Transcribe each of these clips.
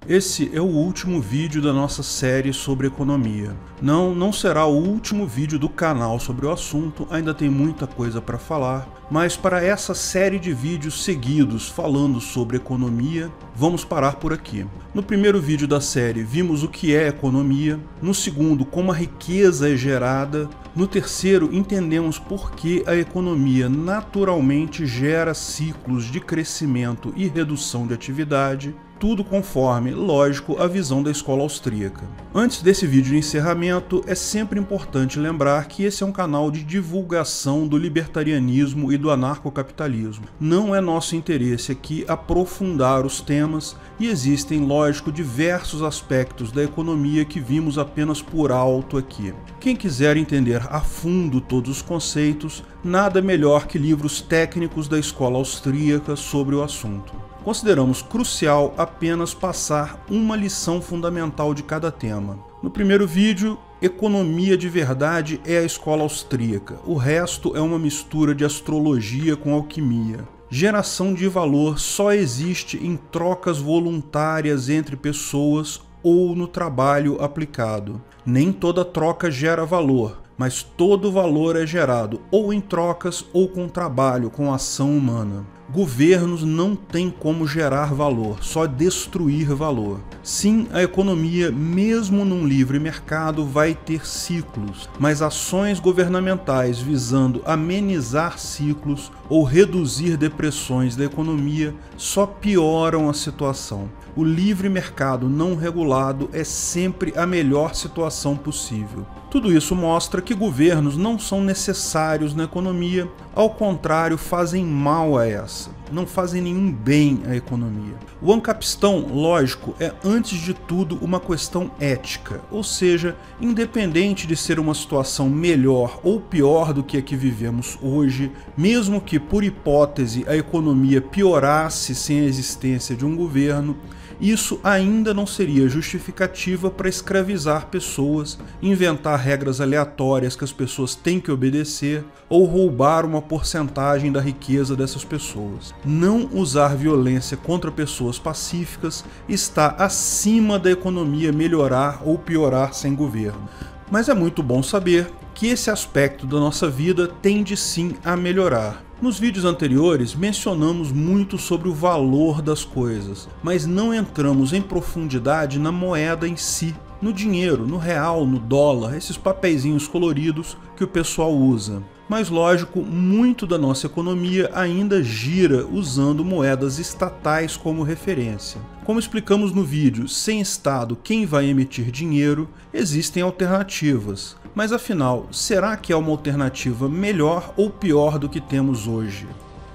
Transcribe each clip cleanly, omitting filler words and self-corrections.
Esse é o último vídeo da nossa série sobre economia. Não será o último vídeo do canal sobre o assunto, ainda tem muita coisa para falar, mas para essa série de vídeos seguidos falando sobre economia, vamos parar por aqui. No primeiro vídeo da série vimos o que é economia, no segundo como a riqueza é gerada, no terceiro entendemos por que a economia naturalmente gera ciclos de crescimento e redução de atividade, tudo conforme, lógico, a visão da escola austríaca. Antes desse vídeo de encerramento, é sempre importante lembrar que esse é um canal de divulgação do libertarianismo e do anarcocapitalismo. Não é nosso interesse aqui aprofundar os temas e existem, lógico, diversos aspectos da economia que vimos apenas por alto aqui. Quem quiser entender a fundo todos os conceitos, nada melhor que livros técnicos da escola austríaca sobre o assunto. Consideramos crucial apenas passar uma lição fundamental de cada tema. No primeiro vídeo, economia de verdade é a escola austríaca. O resto é uma mistura de astrologia com alquimia. Geração de valor só existe em trocas voluntárias entre pessoas ou no trabalho aplicado. Nem toda troca gera valor, mas todo valor é gerado ou em trocas ou com trabalho, com ação humana. Governos não têm como gerar valor, só destruir valor. Sim, a economia, mesmo num livre mercado, vai ter ciclos, mas ações governamentais visando amenizar ciclos ou reduzir depressões da economia só pioram a situação. O livre mercado não regulado é sempre a melhor situação possível. Tudo isso mostra que governos não são necessários na economia, ao contrário, fazem mal a essa, não fazem nenhum bem à economia. O ancapistão, lógico, é antes de tudo uma questão ética, ou seja, independente de ser uma situação melhor ou pior do que a que vivemos hoje, mesmo que por hipótese a economia piorasse sem a existência de um governo, isso ainda não seria justificativa para escravizar pessoas, inventar regras aleatórias que as pessoas têm que obedecer ou roubar uma porcentagem da riqueza dessas pessoas. Não usar violência contra pessoas pacíficas está acima da economia melhorar ou piorar sem governo. Mas é muito bom saber que esse aspecto da nossa vida tende sim a melhorar. Nos vídeos anteriores mencionamos muito sobre o valor das coisas, mas não entramos em profundidade na moeda em si, no dinheiro, no real, no dólar, esses papeizinhos coloridos que o pessoal usa. Mas lógico, muito da nossa economia ainda gira usando moedas estatais como referência. Como explicamos no vídeo Sem Estado, quem vai emitir dinheiro, existem alternativas. Mas afinal, será que é uma alternativa melhor ou pior do que temos hoje?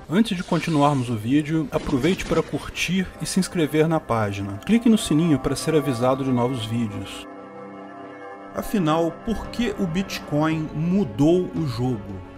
Antes de continuarmos o vídeo, aproveite para curtir e se inscrever na página. Clique no sininho para ser avisado de novos vídeos. Afinal, por que o Bitcoin mudou o jogo?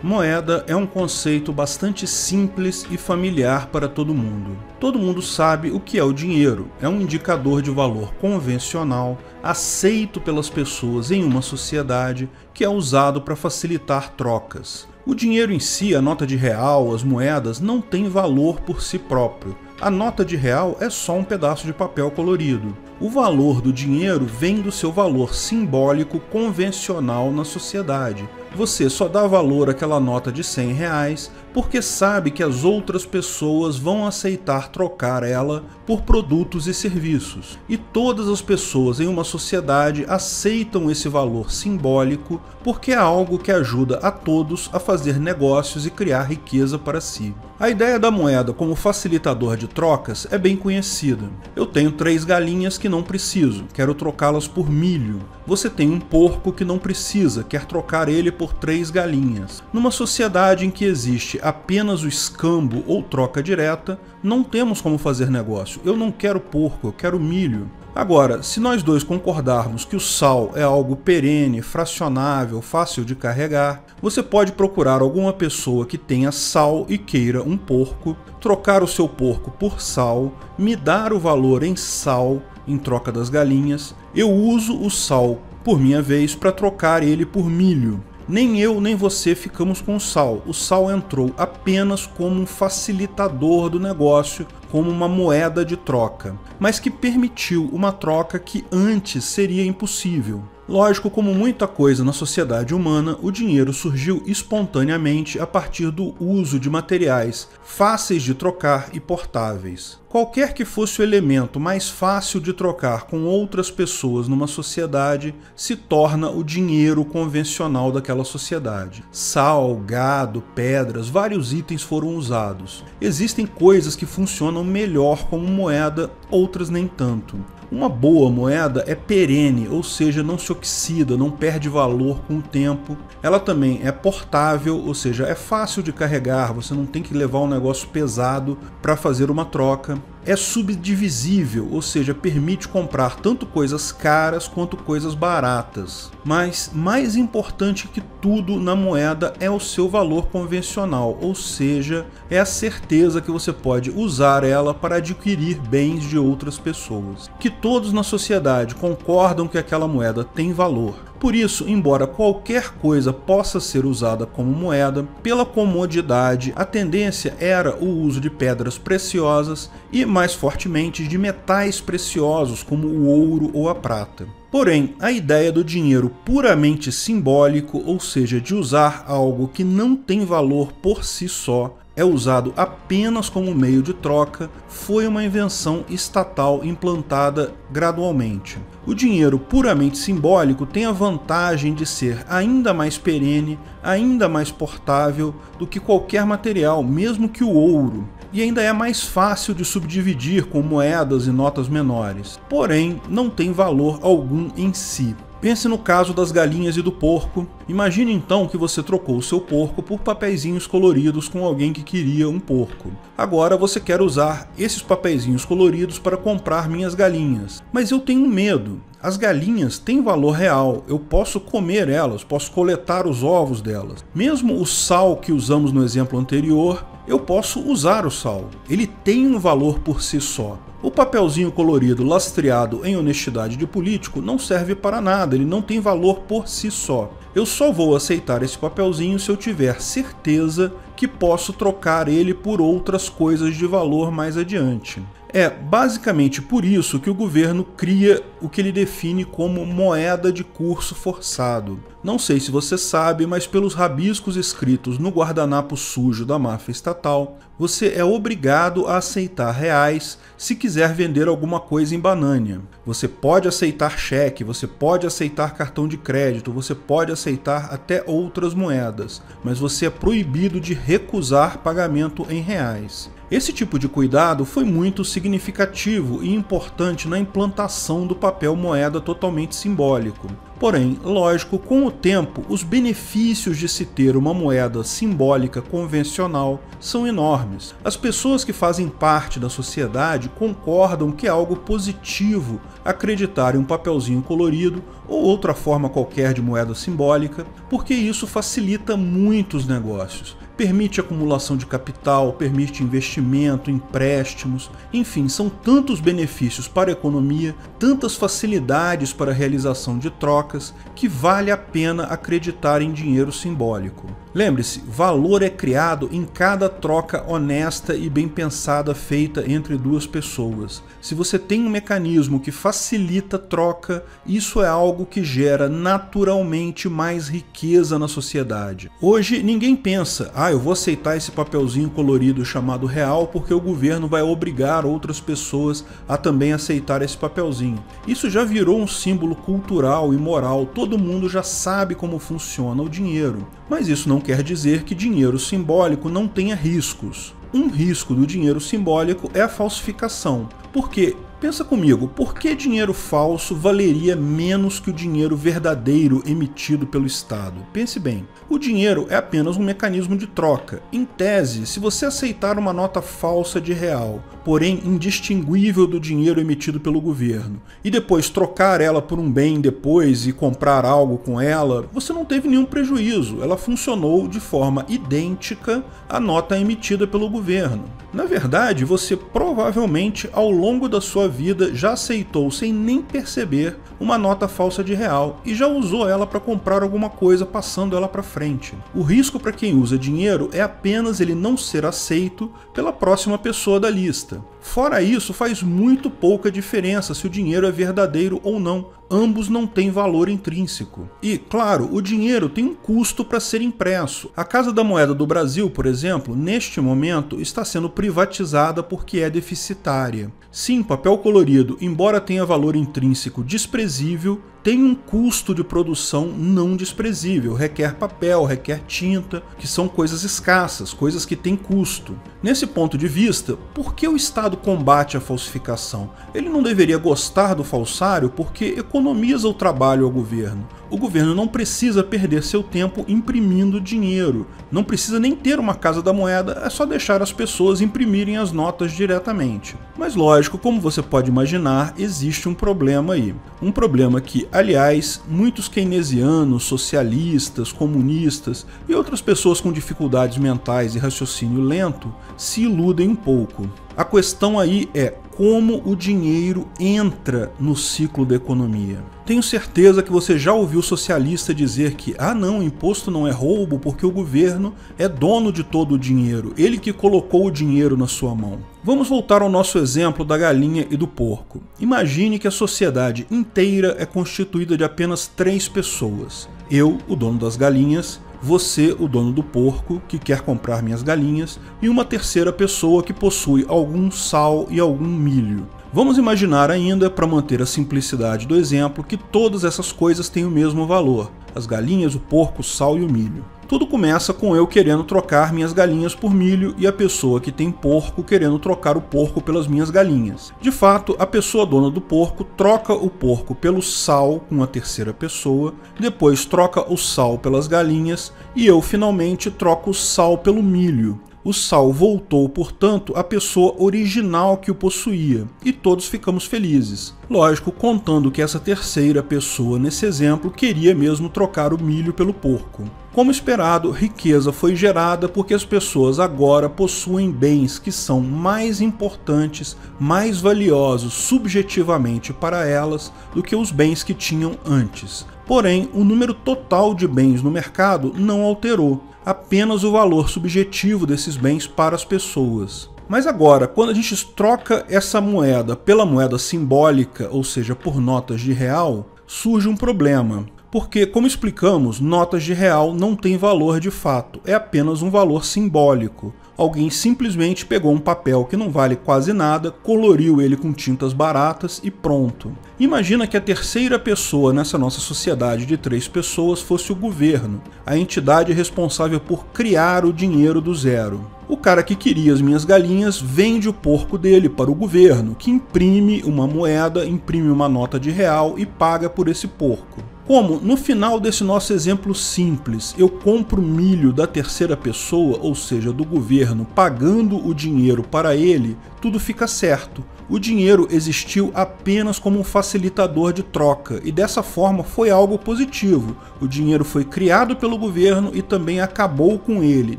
Moeda é um conceito bastante simples e familiar para todo mundo. Todo mundo sabe o que é o dinheiro. É um indicador de valor convencional, aceito pelas pessoas em uma sociedade, que é usado para facilitar trocas. O dinheiro em si, a nota de real, as moedas, não tem valor por si próprio. A nota de real é só um pedaço de papel colorido. O valor do dinheiro vem do seu valor simbólico convencional na sociedade. Você só dá valor àquela nota de R$100 porque sabe que as outras pessoas vão aceitar trocar ela por produtos e serviços. E todas as pessoas em uma sociedade aceitam esse valor simbólico porque é algo que ajuda a todos a fazer negócios e criar riqueza para si. A ideia da moeda como facilitador de trocas é bem conhecida. Eu tenho 3 galinhas que não preciso, quero trocá-las por milho. Você tem um porco que não precisa, quer trocar ele por 3 galinhas. Numa sociedade em que existe apenas o escambo ou troca direta, não temos como fazer negócio. Eu não quero porco, eu quero milho. Agora, se nós dois concordarmos que o sal é algo perene, fracionável, fácil de carregar, você pode procurar alguma pessoa que tenha sal e queira um porco, trocar o seu porco por sal, me dar o valor em sal em troca das galinhas, eu uso o sal por minha vez para trocar ele por milho. nem eu nem você ficamos com o sal. O sal entrou apenas como um facilitador do negócio, como uma moeda de troca, mas que permitiu uma troca que antes seria impossível. Lógico, como muita coisa na sociedade humana, o dinheiro surgiu espontaneamente a partir do uso de materiais fáceis de trocar e portáveis. Qualquer que fosse o elemento mais fácil de trocar com outras pessoas numa sociedade se torna o dinheiro convencional daquela sociedade. Sal, gado, pedras, vários itens foram usados. Existem coisas que funcionam melhor como moeda, outras nem tanto. Uma boa moeda é perene, ou seja, não se oxida, não perde valor com o tempo. Ela também é portável, ou seja, é fácil de carregar, você não tem que levar um negócio pesado para fazer uma troca. É subdivisível, ou seja, permite comprar tanto coisas caras quanto coisas baratas. Mas mais importante que tudo na moeda é o seu valor convencional, ou seja, é a certeza que você pode usar ela para adquirir bens de outras pessoas. Que todos na sociedade concordam que aquela moeda tem valor. Por isso, embora qualquer coisa possa ser usada como moeda, pela comodidade, a tendência era o uso de pedras preciosas e, mais fortemente, de metais preciosos como o ouro ou a prata. Porém, a ideia do dinheiro puramente simbólico, ou seja, de usar algo que não tem valor por si só, é usado apenas como meio de troca, foi uma invenção estatal implantada gradualmente. O dinheiro puramente simbólico tem a vantagem de ser ainda mais perene, ainda mais portável do que qualquer material, mesmo que o ouro, e ainda é mais fácil de subdividir com moedas e notas menores. Porém, não tem valor algum em si. Pense no caso das galinhas e do porco. Imagine então que você trocou o seu porco por papeizinhos coloridos com alguém que queria um porco. Agora você quer usar esses papeizinhos coloridos para comprar minhas galinhas. Mas eu tenho medo. As galinhas têm valor real, eu posso comer elas, posso coletar os ovos delas. Mesmo o sal que usamos no exemplo anterior, eu posso usar o sal. Ele tem um valor por si só. O papelzinho colorido lastreado em honestidade de político não serve para nada, ele não tem valor por si só. Eu só vou aceitar esse papelzinho se eu tiver certeza que posso trocar ele por outras coisas de valor mais adiante. É basicamente por isso que o governo cria o que ele define como moeda de curso forçado. Não sei se você sabe, mas pelos rabiscos escritos no guardanapo sujo da máfia estatal, você é obrigado a aceitar reais se quiser vender alguma coisa em Banânia. Você pode aceitar cheque, você pode aceitar cartão de crédito, você pode aceitar até outras moedas, mas você é proibido de recusar pagamento em reais. Esse tipo de cuidado foi muito significativo e importante na implantação do papel moeda totalmente simbólico. Porém, lógico, com o tempo, os benefícios de se ter uma moeda simbólica convencional são enormes. As pessoas que fazem parte da sociedade concordam que é algo positivo acreditar em um papelzinho colorido ou outra forma qualquer de moeda simbólica, porque isso facilita muitos negócios. Permite acumulação de capital, permite investimento, empréstimos, enfim, são tantos benefícios para a economia, tantas facilidades para a realização de trocas, que vale a pena acreditar em dinheiro simbólico. Lembre-se, valor é criado em cada troca honesta e bem pensada feita entre duas pessoas. Se você tem um mecanismo que facilita a troca, isso é algo que gera naturalmente mais riqueza na sociedade. Hoje ninguém pensa, eu vou aceitar esse papelzinho colorido chamado real porque o governo vai obrigar outras pessoas a também aceitar esse papelzinho. Isso já virou um símbolo cultural e moral, todo mundo já sabe como funciona o dinheiro. Mas isso não quer dizer que dinheiro simbólico não tenha riscos. Um risco do dinheiro simbólico é a falsificação. Por quê? Pensa comigo, por que dinheiro falso valeria menos que o dinheiro verdadeiro emitido pelo Estado? Pense bem, o dinheiro é apenas um mecanismo de troca. Em tese, se você aceitar uma nota falsa de real, porém indistinguível do dinheiro emitido pelo governo, e depois trocar ela por um bem depois e comprar algo com ela, você não teve nenhum prejuízo, ela funcionou de forma idêntica à nota emitida pelo governo. Na verdade, você provavelmente ao longo da sua vida já aceitou sem nem perceber uma nota falsa de real e já usou ela para comprar alguma coisa passando ela para frente. O risco para quem usa dinheiro é apenas ele não ser aceito pela próxima pessoa da lista. Fora isso, faz muito pouca diferença se o dinheiro é verdadeiro ou não. Ambos não têm valor intrínseco. E, claro, o dinheiro tem um custo para ser impresso. A Casa da Moeda do Brasil, por exemplo, neste momento está sendo privatizada porque é deficitária. Sim, papel colorido, embora tenha valor intrínseco desprezível, tem um custo de produção não desprezível, requer papel, requer tinta, que são coisas escassas, coisas que têm custo. Nesse ponto de vista, por que o Estado combate a falsificação? Ele não deveria gostar do falsário porque economiza o trabalho ao governo. O governo não precisa perder seu tempo imprimindo dinheiro, não precisa nem ter uma Casa da Moeda, é só deixar as pessoas imprimirem as notas diretamente. Mas lógico, como você pode imaginar, existe um problema aí. Um problema que, aliás, muitos keynesianos, socialistas, comunistas e outras pessoas com dificuldades mentais e raciocínio lento se iludem um pouco. A questão aí é como o dinheiro entra no ciclo da economia. Tenho certeza que você já ouviu socialista dizer que não, imposto não é roubo porque o governo é dono de todo o dinheiro, ele que colocou o dinheiro na sua mão. Vamos voltar ao nosso exemplo da galinha e do porco. Imagine que a sociedade inteira é constituída de apenas 3 pessoas. Eu, o dono das galinhas, você, o dono do porco, que quer comprar minhas galinhas, e uma terceira pessoa que possui algum sal e algum milho. Vamos imaginar ainda, para manter a simplicidade do exemplo, que todas essas coisas têm o mesmo valor: as galinhas, o porco, o sal e o milho. Tudo começa com eu querendo trocar minhas galinhas por milho e a pessoa que tem porco querendo trocar o porco pelas minhas galinhas. De fato, a pessoa dona do porco troca o porco pelo sal com a terceira pessoa, depois troca o sal pelas galinhas e eu finalmente troco o sal pelo milho. O sal voltou, portanto, à pessoa original que o possuía, e todos ficamos felizes. Lógico, contando que essa terceira pessoa, nesse exemplo, queria mesmo trocar o milho pelo porco. Como esperado, riqueza foi gerada porque as pessoas agora possuem bens que são mais importantes, mais valiosos subjetivamente para elas do que os bens que tinham antes. Porém, o número total de bens no mercado não alterou, apenas o valor subjetivo desses bens para as pessoas. Mas agora, quando a gente troca essa moeda pela moeda simbólica, ou seja, por notas de real, surge um problema. Porque, como explicamos, notas de real não têm valor de fato, é apenas um valor simbólico. Alguém simplesmente pegou um papel que não vale quase nada, coloriu ele com tintas baratas e pronto. Imagina que a terceira pessoa nessa nossa sociedade de 3 pessoas fosse o governo, a entidade responsável por criar o dinheiro do zero. O cara que queria as minhas galinhas vende o porco dele para o governo, que imprime uma moeda, imprime uma nota de real e paga por esse porco. Como, no final desse nosso exemplo simples, eu compro milho da terceira pessoa, ou seja, do governo, pagando o dinheiro para ele, tudo fica certo. O dinheiro existiu apenas como um facilitador de troca, e dessa forma foi algo positivo. O dinheiro foi criado pelo governo e também acabou com ele,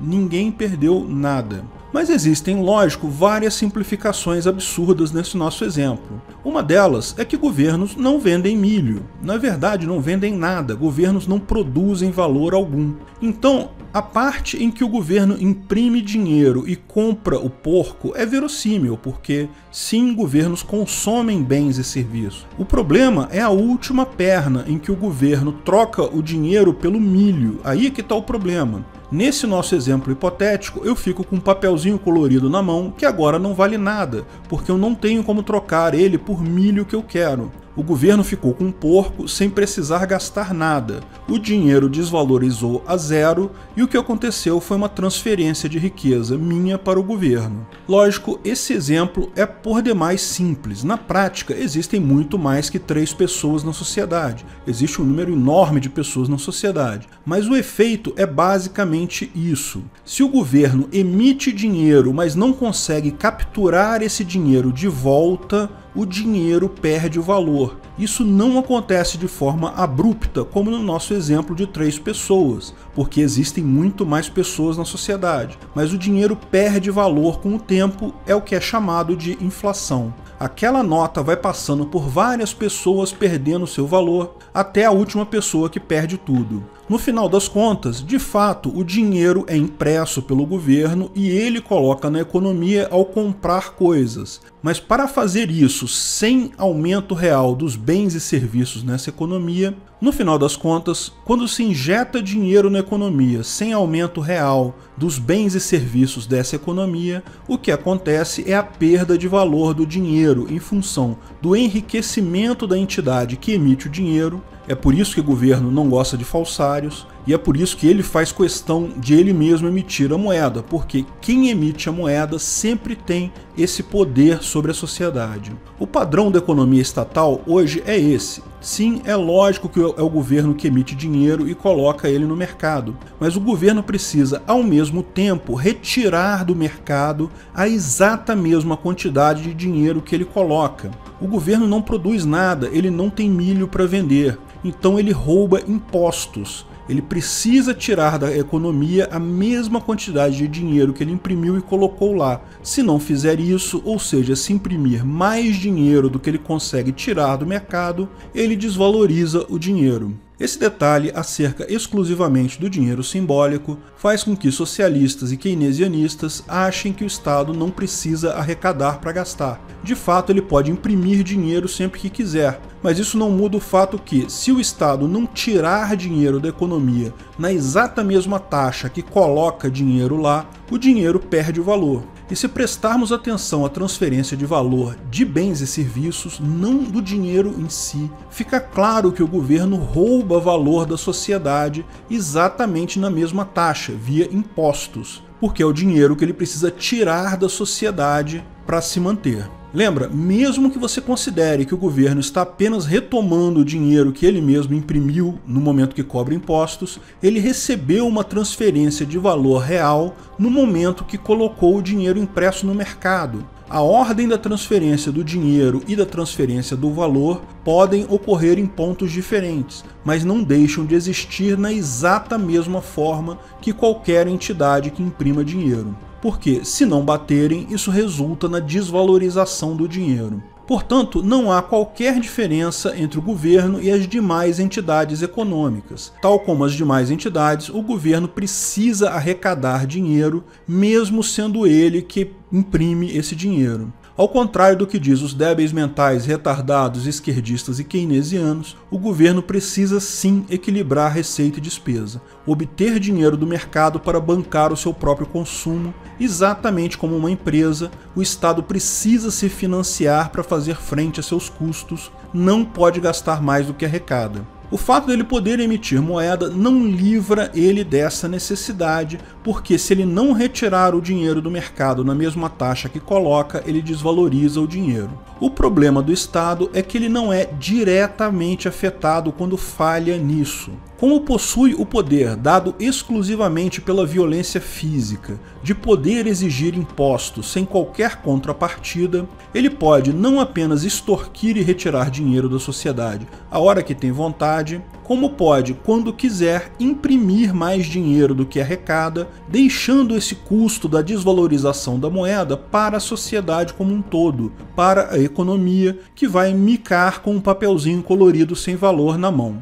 ninguém perdeu nada. Mas existem, lógico, várias simplificações absurdas nesse nosso exemplo. Uma delas é que governos não vendem milho. Na verdade, não vendem nada. Governos não produzem valor algum. Então, a parte em que o governo imprime dinheiro e compra o porco é verossímil, porque sim, governos consomem bens e serviços. O problema é a última perna em que o governo troca o dinheiro pelo milho. Aí é que está o problema. Nesse nosso exemplo hipotético, eu fico com um papelzinho colorido na mão que agora não vale nada, porque eu não tenho como trocar ele por milho que eu quero. O governo ficou com um porco sem precisar gastar nada. O dinheiro desvalorizou a zero e o que aconteceu foi uma transferência de riqueza minha para o governo. Lógico, esse exemplo é por demais simples. Na prática, existem muito mais que 3 pessoas na sociedade. Existe um número enorme de pessoas na sociedade. Mas o efeito é basicamente isso. Se o governo emite dinheiro, mas não consegue capturar esse dinheiro de volta, o dinheiro perde o valor. Isso não acontece de forma abrupta, como no nosso exemplo de 3 pessoas, porque existem muito mais pessoas na sociedade. Mas o dinheiro perde valor com o tempo, é o que é chamado de inflação. Aquela nota vai passando por várias pessoas perdendo seu valor, até a última pessoa que perde tudo. No final das contas, de fato, o dinheiro é impresso pelo governo e ele coloca na economia ao comprar coisas. Mas para fazer isso sem aumento real dos bens e serviços nessa economia, no final das contas, quando se injeta dinheiro na economia sem aumento real dos bens e serviços dessa economia, o que acontece é a perda de valor do dinheiro em função do enriquecimento da entidade que emite o dinheiro. É por isso que o governo não gosta de falsários e é por isso que ele faz questão de ele mesmo emitir a moeda, porque quem emite a moeda sempre tem esse poder sobre a sociedade. O padrão da economia estatal hoje é esse. Sim, é lógico que é o governo que emite dinheiro e coloca ele no mercado, mas o governo precisa, ao mesmo tempo, retirar do mercado a exata mesma quantidade de dinheiro que ele coloca. O governo não produz nada, ele não tem milho para vender, então ele rouba impostos. Ele precisa tirar da economia a mesma quantidade de dinheiro que ele imprimiu e colocou lá. Se não fizer isso, ou seja, se imprimir mais dinheiro do que ele consegue tirar do mercado, ele desvaloriza o dinheiro. Esse detalhe acerca exclusivamente do dinheiro simbólico faz com que socialistas e keynesianistas achem que o Estado não precisa arrecadar para gastar. De fato, ele pode imprimir dinheiro sempre que quiser, mas isso não muda o fato que, se o Estado não tirar dinheiro da economia na exata mesma taxa que coloca dinheiro lá, o dinheiro perde o valor. E se prestarmos atenção à transferência de valor de bens e serviços, não do dinheiro em si, fica claro que o governo rouba valor da sociedade exatamente na mesma taxa, via impostos, porque é o dinheiro que ele precisa tirar da sociedade para se manter. Lembra, mesmo que você considere que o governo está apenas retomando o dinheiro que ele mesmo imprimiu no momento que cobra impostos, ele recebeu uma transferência de valor real no momento que colocou o dinheiro impresso no mercado. A ordem da transferência do dinheiro e da transferência do valor podem ocorrer em pontos diferentes, mas não deixam de existir na exata mesma forma que qualquer entidade que imprima dinheiro. Porque, se não baterem, isso resulta na desvalorização do dinheiro. Portanto, não há qualquer diferença entre o governo e as demais entidades econômicas. Tal como as demais entidades, o governo precisa arrecadar dinheiro, mesmo sendo ele que imprime esse dinheiro. Ao contrário do que diz os débeis mentais retardados, esquerdistas e keynesianos, o governo precisa sim equilibrar receita e despesa, obter dinheiro do mercado para bancar o seu próprio consumo. Exatamente como uma empresa, o Estado precisa se financiar para fazer frente a seus custos, não pode gastar mais do que arrecada. O fato dele poder emitir moeda não livra ele dessa necessidade, porque se ele não retirar o dinheiro do mercado na mesma taxa que coloca, ele desvaloriza o dinheiro. O problema do Estado é que ele não é diretamente afetado quando falha nisso. Como possui o poder, dado exclusivamente pela violência física, de poder exigir impostos sem qualquer contrapartida, ele pode não apenas extorquir e retirar dinheiro da sociedade a hora que tem vontade, como pode, quando quiser, imprimir mais dinheiro do que arrecada, deixando esse custo da desvalorização da moeda para a sociedade como um todo, para a economia, que vai micar com um papelzinho colorido sem valor na mão.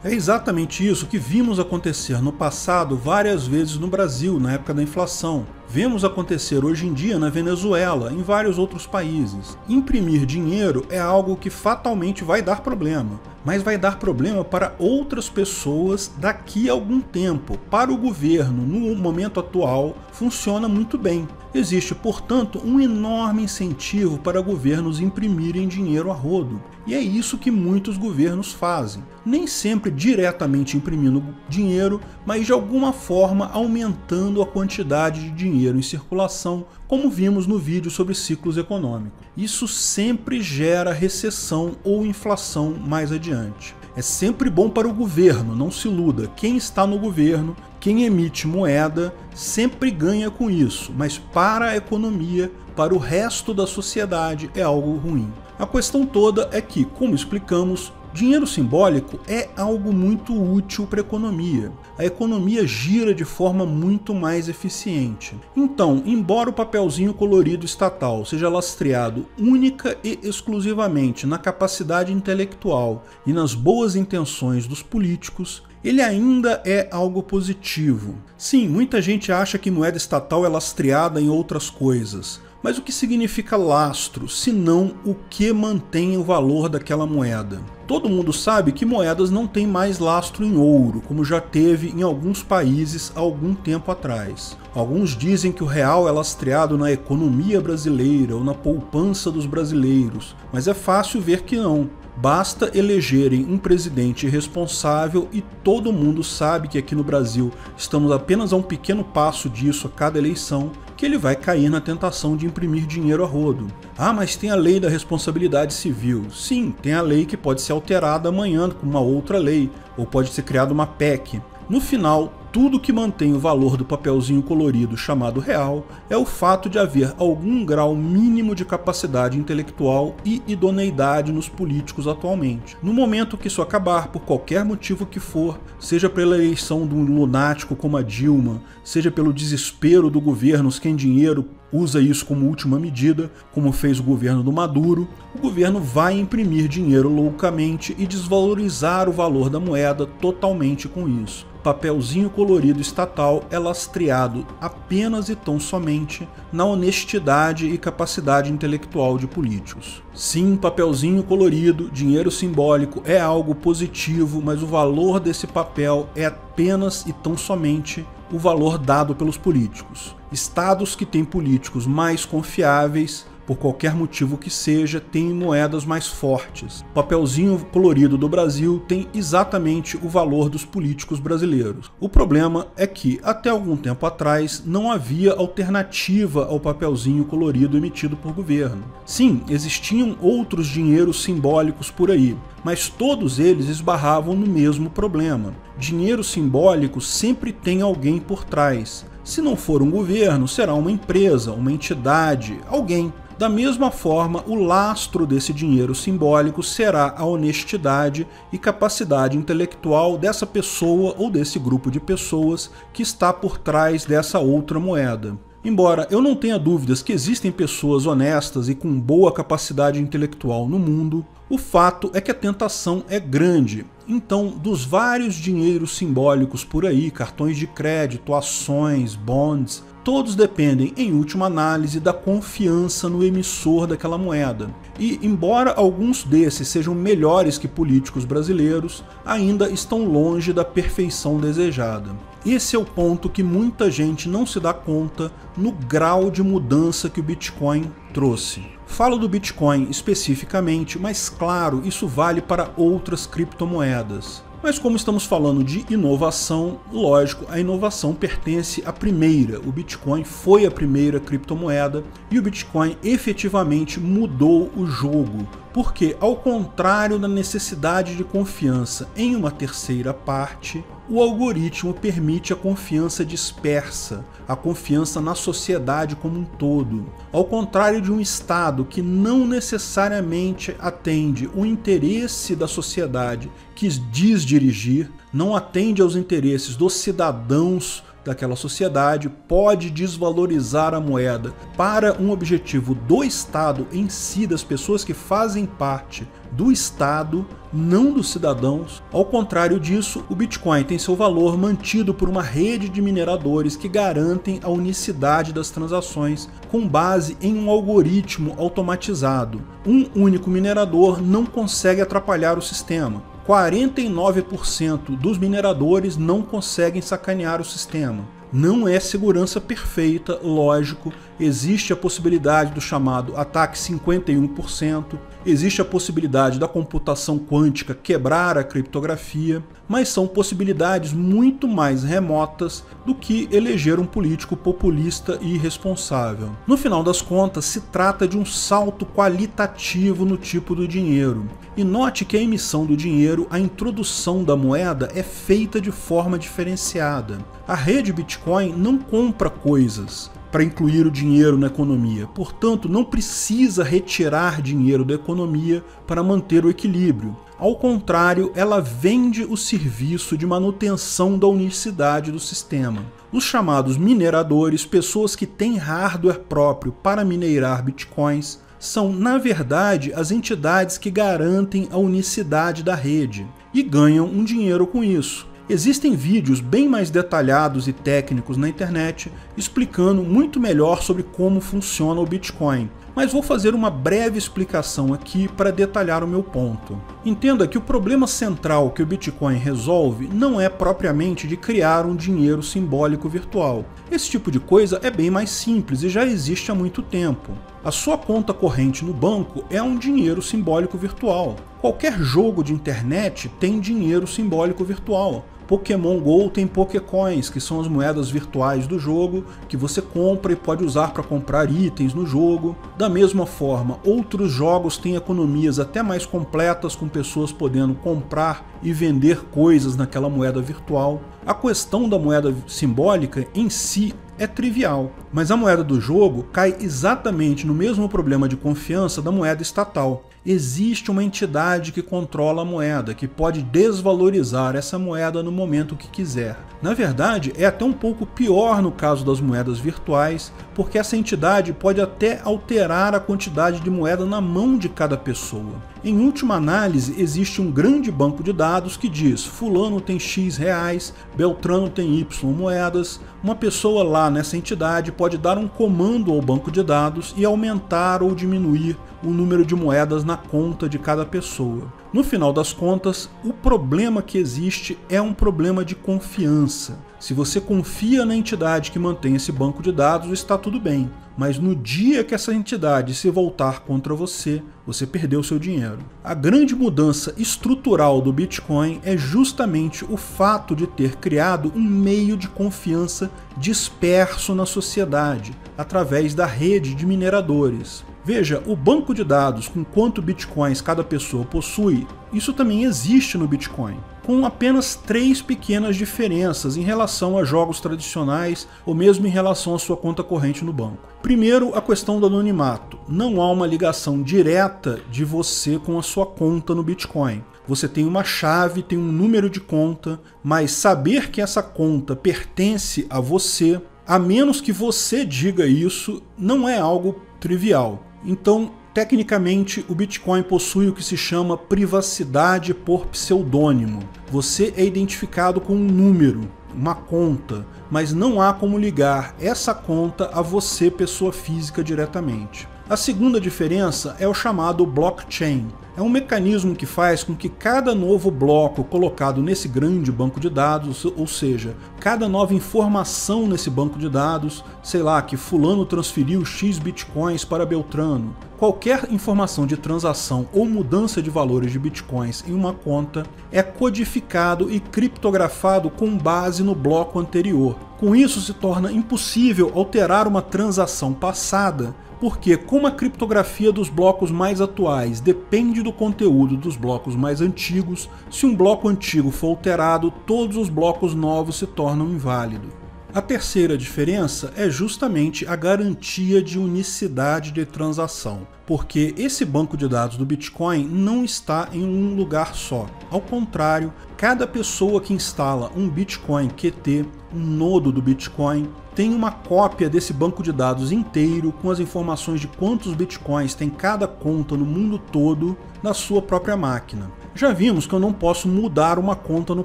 É exatamente isso que vimos acontecer no passado várias vezes no Brasil, na época da inflação. Vemos acontecer hoje em dia na Venezuela, em vários outros países. Imprimir dinheiro é algo que fatalmente vai dar problema, mas vai dar problema para outras pessoas daqui a algum tempo. Para o governo, no momento atual, funciona muito bem. Existe, portanto, um enorme incentivo para governos imprimirem dinheiro a rodo. E é isso que muitos governos fazem. Nem sempre diretamente imprimindo dinheiro, mas de alguma forma aumentando a quantidade de dinheiro em circulação, como vimos no vídeo sobre ciclos econômicos. Isso sempre gera recessão ou inflação mais adiante. É sempre bom para o governo, não se iluda. Quem está no governo, quem emite moeda, sempre ganha com isso, mas para a economia, para o resto da sociedade, é algo ruim. A questão toda é que, como explicamos, dinheiro simbólico é algo muito útil para a economia. A economia gira de forma muito mais eficiente. Então, embora o papelzinho colorido estatal seja lastreado única e exclusivamente na capacidade intelectual e nas boas intenções dos políticos, ele ainda é algo positivo. Sim, muita gente acha que moeda estatal é lastreada em outras coisas. Mas o que significa lastro, se não o que mantém o valor daquela moeda? Todo mundo sabe que moedas não têm mais lastro em ouro, como já teve em alguns países há algum tempo atrás. Alguns dizem que o real é lastreado na economia brasileira ou na poupança dos brasileiros, mas é fácil ver que não. Basta elegerem um presidente responsável e todo mundo sabe que aqui no Brasil estamos apenas a um pequeno passo disso a cada eleição, que ele vai cair na tentação de imprimir dinheiro a rodo. Ah, mas tem a lei da responsabilidade civil. Sim, tem a lei que pode ser alterada amanhã com uma outra lei, ou pode ser criada uma PEC. No final, tudo que mantém o valor do papelzinho colorido chamado real é o fato de haver algum grau mínimo de capacidade intelectual e idoneidade nos políticos atualmente. No momento que isso acabar, por qualquer motivo que for, seja pela eleição de um lunático como a Dilma, seja pelo desespero do governo, quem dinheiro usa isso como última medida, como fez o governo do Maduro, o governo vai imprimir dinheiro loucamente e desvalorizar o valor da moeda totalmente com isso. Papelzinho colorido estatal é lastreado apenas e tão somente na honestidade e capacidade intelectual de políticos. Sim, papelzinho colorido, dinheiro simbólico é algo positivo, mas o valor desse papel é apenas e tão somente o valor dado pelos políticos. Estados que têm políticos mais confiáveis, por qualquer motivo que seja, têm moedas mais fortes. O papelzinho colorido do Brasil tem exatamente o valor dos políticos brasileiros. O problema é que, até algum tempo atrás, não havia alternativa ao papelzinho colorido emitido por governo. Sim, existiam outros dinheiros simbólicos por aí, mas todos eles esbarravam no mesmo problema. Dinheiro simbólico sempre tem alguém por trás. Se não for um governo, será uma empresa, uma entidade, alguém. Da mesma forma, o lastro desse dinheiro simbólico será a honestidade e capacidade intelectual dessa pessoa ou desse grupo de pessoas que está por trás dessa outra moeda. Embora eu não tenha dúvidas que existem pessoas honestas e com boa capacidade intelectual no mundo, o fato é que a tentação é grande. Então, dos vários dinheiros simbólicos por aí, cartões de crédito, ações, bonds, todos dependem, em última análise, da confiança no emissor daquela moeda. E, embora alguns desses sejam melhores que políticos brasileiros, ainda estão longe da perfeição desejada. Esse é o ponto que muita gente não se dá conta no grau de mudança que o Bitcoin trouxe. Falo do Bitcoin especificamente, mas claro, isso vale para outras criptomoedas. Mas como estamos falando de inovação, lógico, a inovação pertence à primeira. O Bitcoin foi a primeira criptomoeda e o Bitcoin efetivamente mudou o jogo. Porque, ao contrário da necessidade de confiança em uma terceira parte, o algoritmo permite a confiança dispersa, a confiança na sociedade como um todo. Ao contrário de um Estado que não necessariamente atende o interesse da sociedade que diz dirigir, não atende aos interesses dos cidadãos daquela sociedade, pode desvalorizar a moeda para um objetivo do Estado em si, das pessoas que fazem parte do Estado, não dos cidadãos. Ao contrário disso, o Bitcoin tem seu valor mantido por uma rede de mineradores que garantem a unicidade das transações com base em um algoritmo automatizado. Um único minerador não consegue atrapalhar o sistema. 49% dos mineradores não conseguem sacanear o sistema. Não é segurança perfeita, lógico, existe a possibilidade do chamado ataque 51%, existe a possibilidade da computação quântica quebrar a criptografia, mas são possibilidades muito mais remotas do que eleger um político populista e irresponsável. No final das contas, se trata de um salto qualitativo no tipo do dinheiro. E note que a emissão do dinheiro, a introdução da moeda, é feita de forma diferenciada. A rede Bitcoin não compra coisas para incluir o dinheiro na economia, portanto não precisa retirar dinheiro da economia para manter o equilíbrio. Ao contrário, ela vende o serviço de manutenção da unicidade do sistema. Os chamados mineradores, pessoas que têm hardware próprio para minerar bitcoins, são, na verdade, as entidades que garantem a unicidade da rede e ganham um dinheiro com isso. Existem vídeos bem mais detalhados e técnicos na internet explicando muito melhor sobre como funciona o Bitcoin, mas vou fazer uma breve explicação aqui para detalhar o meu ponto. Entenda que o problema central que o Bitcoin resolve não é propriamente de criar um dinheiro simbólico virtual. Esse tipo de coisa é bem mais simples e já existe há muito tempo. A sua conta corrente no banco é um dinheiro simbólico virtual. Qualquer jogo de internet tem dinheiro simbólico virtual. Pokémon GO tem Pokécoins, que são as moedas virtuais do jogo, que você compra e pode usar para comprar itens no jogo. Da mesma forma, outros jogos têm economias até mais completas, com pessoas podendo comprar e vender coisas naquela moeda virtual. A questão da moeda simbólica em si é trivial, mas a moeda do jogo cai exatamente no mesmo problema de confiança da moeda estatal. Existe uma entidade que controla a moeda, que pode desvalorizar essa moeda no momento que quiser. Na verdade, é até um pouco pior no caso das moedas virtuais, porque essa entidade pode até alterar a quantidade de moeda na mão de cada pessoa. Em última análise, existe um grande banco de dados que diz: fulano tem X reais, Beltrano tem Y moedas. Uma pessoa lá nessa entidade pode dar um comando ao banco de dados e aumentar ou diminuir o número de moedas na conta de cada pessoa. No final das contas, o problema que existe é um problema de confiança. Se você confia na entidade que mantém esse banco de dados, está tudo bem. Mas no dia que essa entidade se voltar contra você, você perdeu seu dinheiro. A grande mudança estrutural do Bitcoin é justamente o fato de ter criado um meio de confiança disperso na sociedade, através da rede de mineradores. Veja, o banco de dados com quanto bitcoins cada pessoa possui, isso também existe no Bitcoin, com apenas 3 pequenas diferenças em relação a jogos tradicionais ou mesmo em relação à sua conta corrente no banco. Primeiro, a questão do anonimato. Não há uma ligação direta de você com a sua conta no Bitcoin. Você tem uma chave, tem um número de conta, mas saber que essa conta pertence a você, a menos que você diga isso, não é algo trivial. Então, tecnicamente, o Bitcoin possui o que se chama privacidade por pseudônimo. Você é identificado com um número, uma conta, mas não há como ligar essa conta a você, pessoa física, diretamente. A segunda diferença é o chamado blockchain. É um mecanismo que faz com que cada novo bloco colocado nesse grande banco de dados, ou seja, cada nova informação nesse banco de dados, sei lá, que fulano transferiu X bitcoins para Beltrano, qualquer informação de transação ou mudança de valores de bitcoins em uma conta é codificado e criptografado com base no bloco anterior. Com isso se torna impossível alterar uma transação passada, porque como a criptografia dos blocos mais atuais depende do conteúdo dos blocos mais antigos, se um bloco antigo for alterado, todos os blocos novos se tornam inválidos. A terceira diferença é justamente a garantia de unicidade de transação, porque esse banco de dados do Bitcoin não está em um lugar só. Ao contrário, cada pessoa que instala um Bitcoin QT, um nodo do Bitcoin, tem uma cópia desse banco de dados inteiro com as informações de quantos bitcoins tem cada conta no mundo todo na sua própria máquina. Já vimos que eu não posso mudar uma conta no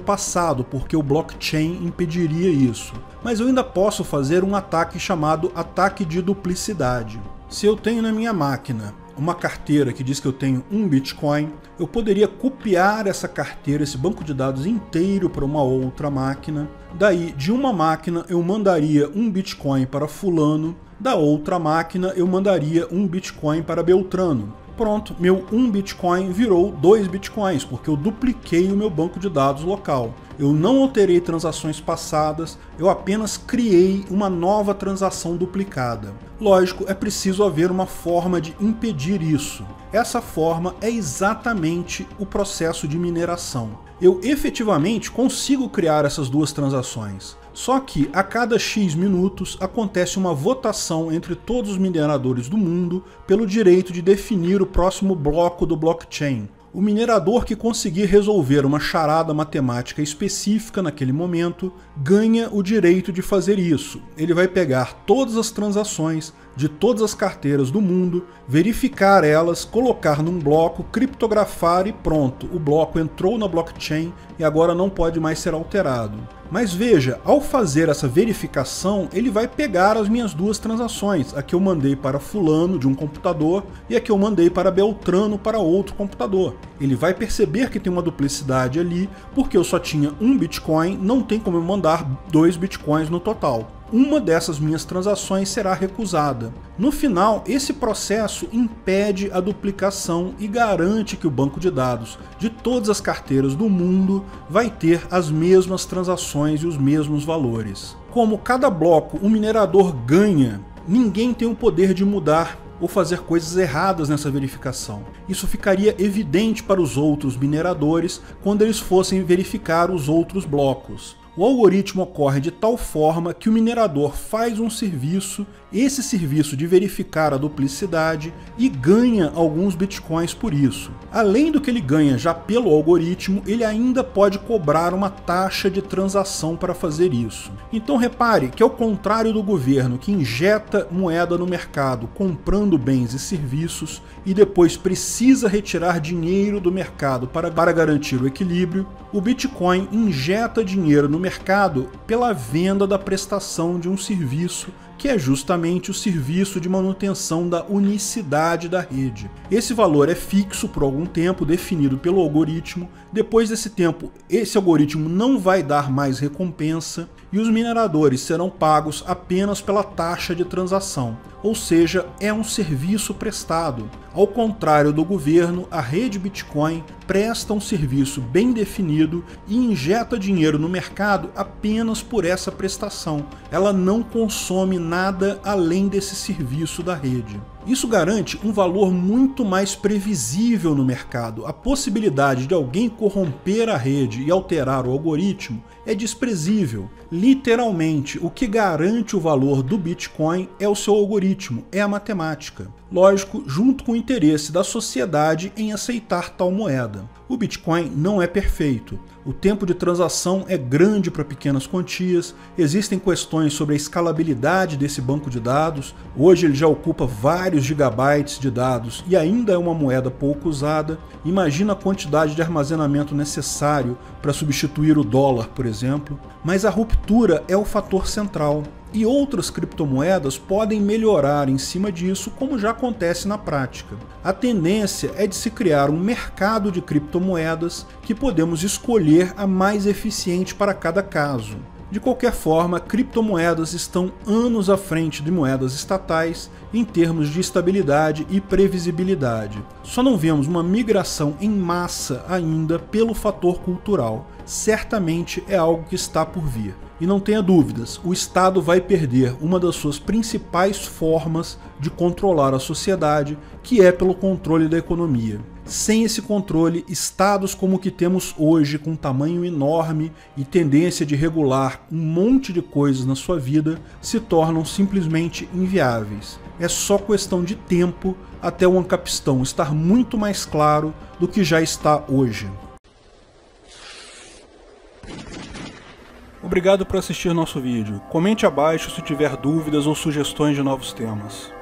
passado, porque o blockchain impediria isso. Mas eu ainda posso fazer um ataque chamado ataque de duplicidade. Se eu tenho na minha máquina uma carteira que diz que eu tenho um Bitcoin, eu poderia copiar essa carteira, esse banco de dados inteiro para uma outra máquina. Daí, de uma máquina, eu mandaria um Bitcoin para fulano, Da outra máquina eu mandaria 1 Bitcoin para Beltrano. Pronto, meu 1 Bitcoin virou 2 Bitcoins, porque eu dupliquei o meu banco de dados local. Eu não alterei transações passadas, eu apenas criei uma nova transação duplicada. Lógico, é preciso haver uma forma de impedir isso. Essa forma é exatamente o processo de mineração. Eu efetivamente consigo criar essas duas transações. Só que a cada X minutos acontece uma votação entre todos os mineradores do mundo pelo direito de definir o próximo bloco do blockchain. O minerador que conseguir resolver uma charada matemática específica naquele momento ganha o direito de fazer isso. Ele vai pegar todas as transações de todas as carteiras do mundo, verificar elas, colocar num bloco, criptografar e pronto. O bloco entrou na blockchain e agora não pode mais ser alterado. Mas veja, ao fazer essa verificação, ele vai pegar as minhas duas transações, a que eu mandei para fulano de um computador e a que eu mandei para Beltrano para outro computador. Ele vai perceber que tem uma duplicidade ali, porque eu só tinha 1 Bitcoin, não tem como eu mandar 2 Bitcoins no total. Uma dessas minhas transações será recusada. No final, esse processo impede a duplicação e garante que o banco de dados de todas as carteiras do mundo vai ter as mesmas transações e os mesmos valores. Como cada bloco o minerador ganha, ninguém tem o poder de mudar ou fazer coisas erradas nessa verificação. Isso ficaria evidente para os outros mineradores quando eles fossem verificar os outros blocos. O algoritmo ocorre de tal forma que o minerador faz um serviço, esse serviço de verificar a duplicidade, e ganha alguns bitcoins por isso. Além do que ele ganha já pelo algoritmo, ele ainda pode cobrar uma taxa de transação para fazer isso. Então repare que, ao contrário do governo que injeta moeda no mercado comprando bens e serviços e depois precisa retirar dinheiro do mercado para garantir o equilíbrio, o Bitcoin injeta dinheiro no mercado pela venda da prestação de um serviço, que é justamente o serviço de manutenção da unicidade da rede. Esse valor é fixo por algum tempo, definido pelo algoritmo. Depois desse tempo, esse algoritmo não vai dar mais recompensa e os mineradores serão pagos apenas pela taxa de transação, ou seja, é um serviço prestado. Ao contrário do governo, a rede Bitcoin presta um serviço bem definido e injeta dinheiro no mercado apenas por essa prestação. Ela não consome nada além desse serviço da rede. Isso garante um valor muito mais previsível no mercado. A possibilidade de alguém corromper a rede e alterar o algoritmo é desprezível. Literalmente, o que garante o valor do Bitcoin é o seu algoritmo, é a matemática. Lógico, junto com o interesse da sociedade em aceitar tal moeda. O Bitcoin não é perfeito. O tempo de transação é grande para pequenas quantias, existem questões sobre a escalabilidade desse banco de dados. Hoje ele já ocupa vários gigabytes de dados e ainda é uma moeda pouco usada. Imagina a quantidade de armazenamento necessário para substituir o dólar, por exemplo. Mas a ruptura é o fator central. E outras criptomoedas podem melhorar em cima disso, como já acontece na prática. A tendência é de se criar um mercado de criptomoedas que podemos escolher a mais eficiente para cada caso. De qualquer forma, criptomoedas estão anos à frente de moedas estatais em termos de estabilidade e previsibilidade. Só não vemos uma migração em massa ainda pelo fator cultural. Certamente é algo que está por vir. E não tenha dúvidas, o Estado vai perder uma das suas principais formas de controlar a sociedade, que é pelo controle da economia. Sem esse controle, estados como o que temos hoje, com tamanho enorme e tendência de regular um monte de coisas na sua vida, se tornam simplesmente inviáveis. É só questão de tempo até o Ancapistão estar muito mais claro do que já está hoje. Obrigado por assistir nosso vídeo. Comente abaixo se tiver dúvidas ou sugestões de novos temas.